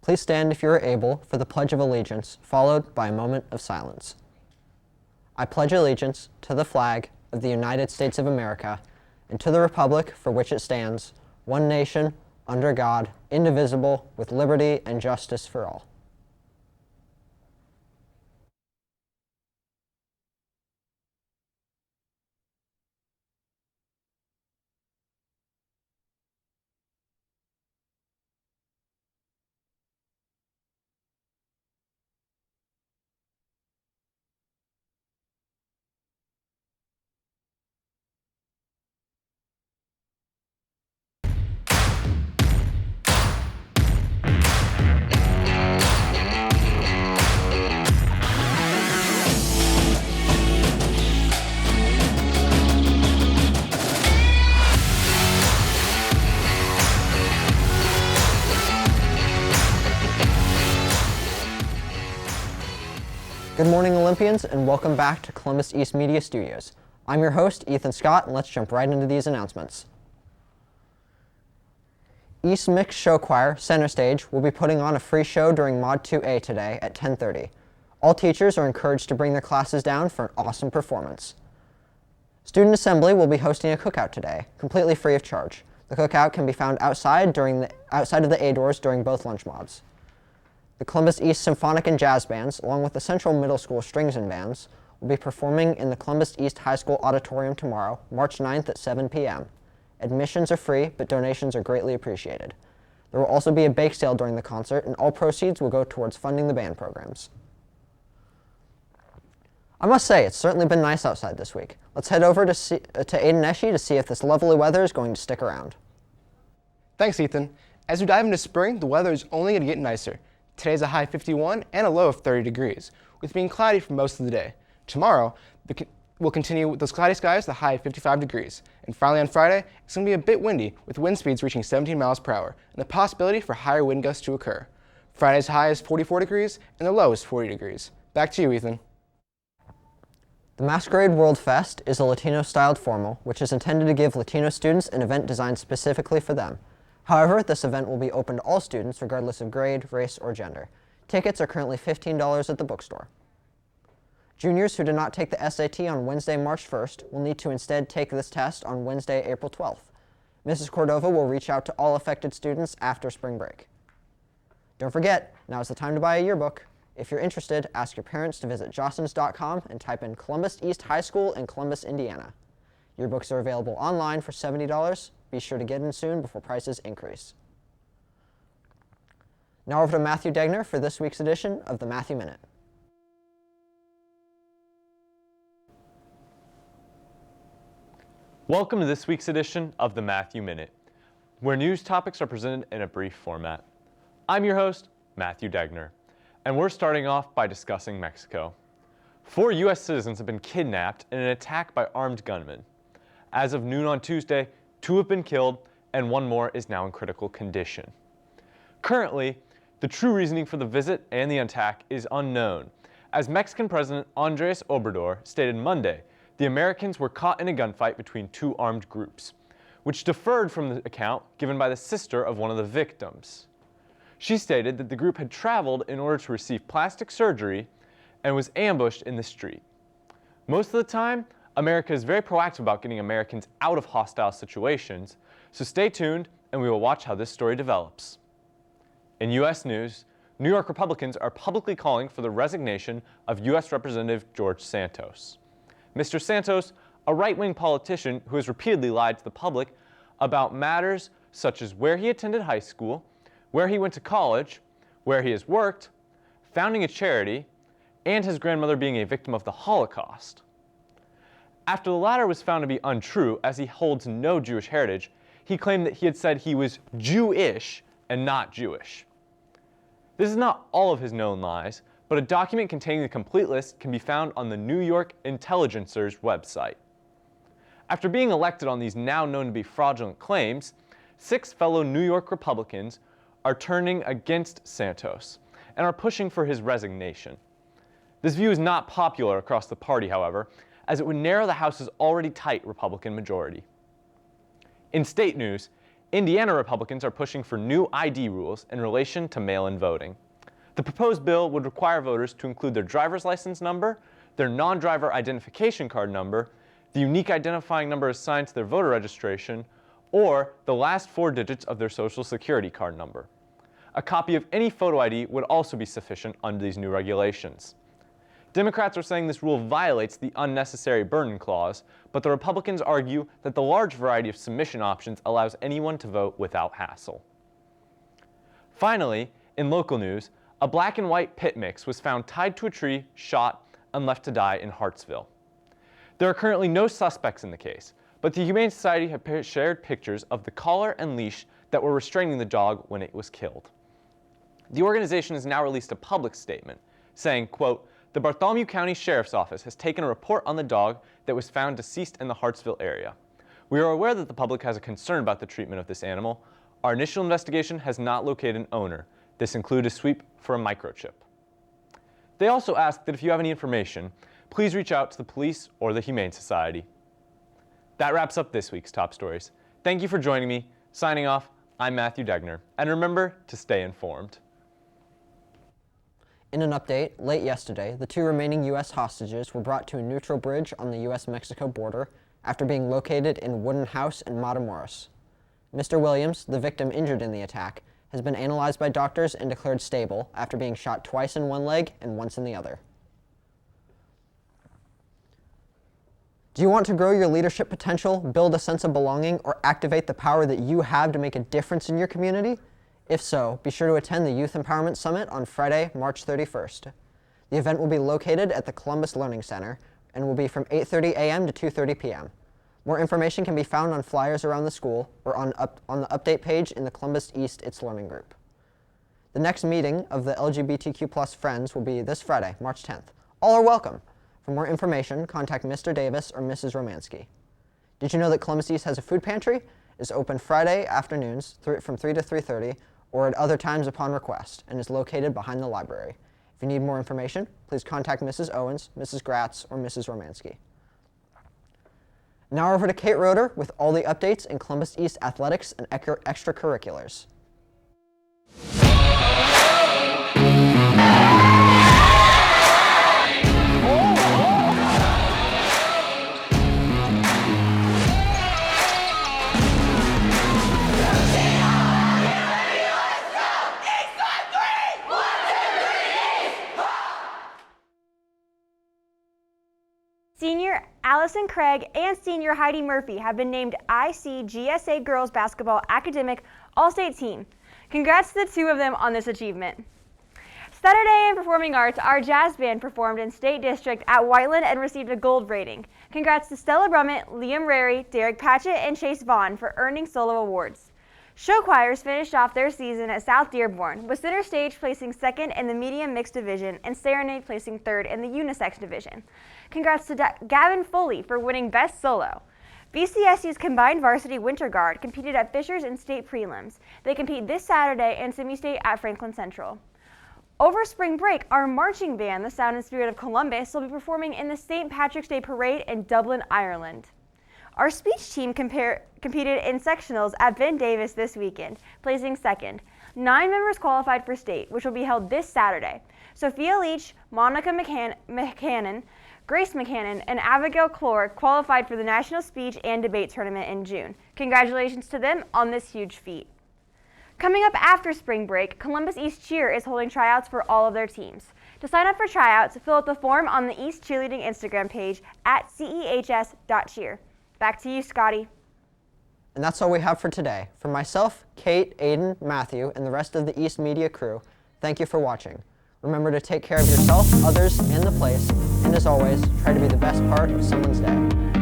Please stand if you are able for the Pledge of Allegiance, followed by a moment of silence. I pledge allegiance to the flag of the United States of America and to the republic for which it stands, one nation, under God, indivisible, with liberty and justice for all. Good morning, Olympians, and welcome back to Columbus East Media Studios. I'm your host, Ethan Scott, and let's jump right into these announcements. East Mixed Show Choir, Center Stage, will be putting on a free show during Mod 2A today at 10:30. All teachers are encouraged to bring their classes down for an awesome performance. Student Assembly will be hosting a cookout today, completely free of charge. The cookout can be found outside of the A doors during both lunch mods. The Columbus East Symphonic and Jazz Bands, along with the Central Middle School Strings and Bands, will be performing in the Columbus East High School Auditorium tomorrow, March 9th at 7 p.m. Admissions are free, but donations are greatly appreciated. There will also be a bake sale during the concert, and all proceeds will go towards funding the band programs. I must say, it's certainly been nice outside this week. Let's head over to Aiden Eshe to see if this lovely weather is going to stick around. Thanks, Ethan. As we dive into spring, the weather is only going to get nicer. Today's a high 51 and a low of 30 degrees, with being cloudy for most of the day. Tomorrow, we'll continue with those cloudy skies, the high of 55 degrees. And finally on Friday, it's going to be a bit windy, with wind speeds reaching 17 miles per hour, and the possibility for higher wind gusts to occur. Friday's high is 44 degrees, and the low is 40 degrees. Back to you, Ethan. The Masquerade World Fest is a Latino-styled formal, which is intended to give Latino students an event designed specifically for them. However, this event will be open to all students regardless of grade, race, or gender. Tickets are currently $15 at the bookstore. Juniors who did not take the SAT on Wednesday, March 1st will need to instead take this test on Wednesday, April 12th. Mrs. Cordova will reach out to all affected students after spring break. Don't forget, now is the time to buy a yearbook. If you're interested, ask your parents to visit jostens.com and type in Columbus East High School in Columbus, Indiana. Yearbooks are available online for $70. Be sure to get in soon before prices increase. Now over to Matthew Degner for this week's edition of the Matthew Minute. Welcome to this week's edition of the Matthew Minute, where news topics are presented in a brief format. I'm your host, Matthew Degner, and we're starting off by discussing Mexico. 4 U.S. citizens have been kidnapped in an attack by armed gunmen. As of noon on Tuesday, 2 have been killed, and 1 more is now in critical condition. Currently, the true reasoning for the visit and the attack is unknown, as Mexican President Andrés Obrador stated Monday the Americans were caught in a gunfight between 2 armed groups, which differed from the account given by the sister of one of the victims. She stated that the group had traveled in order to receive plastic surgery and was ambushed in the street. Most of the time, America is very proactive about getting Americans out of hostile situations, so stay tuned and we will watch how this story develops. In U.S. news, New York Republicans are publicly calling for the resignation of U.S. Representative George Santos. Mr. Santos, a right-wing politician who has repeatedly lied to the public about matters such as where he attended high school, where he went to college, where he has worked, founding a charity, and his grandmother being a victim of the Holocaust. After the latter was found to be untrue, as he holds no Jewish heritage, he claimed that he had said he was Jewish and not Jewish. This is not all of his known lies, but a document containing the complete list can be found on the New York Intelligencer's website. After being elected on these now known to be fraudulent claims, 6 fellow New York Republicans are turning against Santos and are pushing for his resignation. This view is not popular across the party, however, as it would narrow the House's already tight Republican majority. In state news, Indiana Republicans are pushing for new ID rules in relation to mail-in voting. The proposed bill would require voters to include their driver's license number, their non-driver identification card number, the unique identifying number assigned to their voter registration, or the last 4 digits of their social security card number. A copy of any photo ID would also be sufficient under these new regulations. Democrats are saying this rule violates the unnecessary burden clause, but the Republicans argue that the large variety of submission options allows anyone to vote without hassle. Finally, in local news, a black and white pit mix was found tied to a tree, shot, and left to die in Hartsville. There are currently no suspects in the case, but the Humane Society have shared pictures of the collar and leash that were restraining the dog when it was killed. The organization has now released a public statement saying, quote, "The Bartholomew County Sheriff's Office has taken a report on the dog that was found deceased in the Hartsville area. We are aware that the public has a concern about the treatment of this animal. Our initial investigation has not located an owner. This included a sweep for a microchip." They also ask that if you have any information, please reach out to the police or the Humane Society. That wraps up this week's Top Stories. Thank you for joining me. Signing off, I'm Matthew Degner, and remember to stay informed. In an update, late yesterday, the 2 remaining U.S. hostages were brought to a neutral bridge on the U.S.-Mexico border after being located in a wooden house in Matamoros. Mr. Williams, the victim injured in the attack, has been analyzed by doctors and declared stable after being shot twice in one leg and once in the other. Do you want to grow your leadership potential, build a sense of belonging, or activate the power that you have to make a difference in your community? If so, be sure to attend the Youth Empowerment Summit on Friday, March 31st. The event will be located at the Columbus Learning Center and will be from 8:30 a.m. to 2:30 p.m. More information can be found on flyers around the school or on the update page in the Columbus East It's Learning group. The next meeting of the LGBTQ+ Friends will be this Friday, March 10th. All are welcome. For more information, contact Mr. Davis or Mrs. Romansky. Did you know that Columbus East has a food pantry? It's open Friday afternoons from 3 to 3:30 or at other times upon request and is located behind the library. If you need more information, please contact Mrs. Owens, Mrs. Gratz, or Mrs. Romansky. Now over to Kate Roeder with all the updates in Columbus East athletics and extracurriculars. Senior Allison Craig and senior Heidi Murphy have been named ICGSA Girls Basketball Academic All-State Team. Congrats to the 2 of them on this achievement. Saturday in Performing Arts, our jazz band performed in State District at Whiteland and received a gold rating. Congrats to Stella Brummett, Liam Rary, Derek Patchett, and Chase Vaughn for earning solo awards. Show choirs finished off their season at South Dearborn, with Center Stage placing 2nd in the Medium Mixed Division and Serenade placing 3rd in the Unisex Division. Congrats to Gavin Foley for winning Best Solo. VCSU's Combined Varsity Winter Guard competed at Fishers in state prelims. They compete this Saturday in semi-state at Franklin Central. Over spring break, our marching band, the Sound and Spirit of Columbus, will be performing in the St. Patrick's Day Parade in Dublin, Ireland. Our speech team competed in sectionals at Ben Davis this weekend, placing 2nd. 9 members qualified for state, which will be held this Saturday. Sophia Leach, Monica McCannon, Grace McCannon, and Abigail Clore qualified for the National Speech and Debate Tournament in June. Congratulations to them on this huge feat. Coming up after spring break, Columbus East Cheer is holding tryouts for all of their teams. To sign up for tryouts, fill out the form on the East Cheerleading Instagram page at CEHS.cheer. Back to you, Scotty. And that's all we have for today. For myself, Kate, Aiden, Matthew, and the rest of the East Media crew, thank you for watching. Remember to take care of yourself, others, and the place, and as always, try to be the best part of someone's day.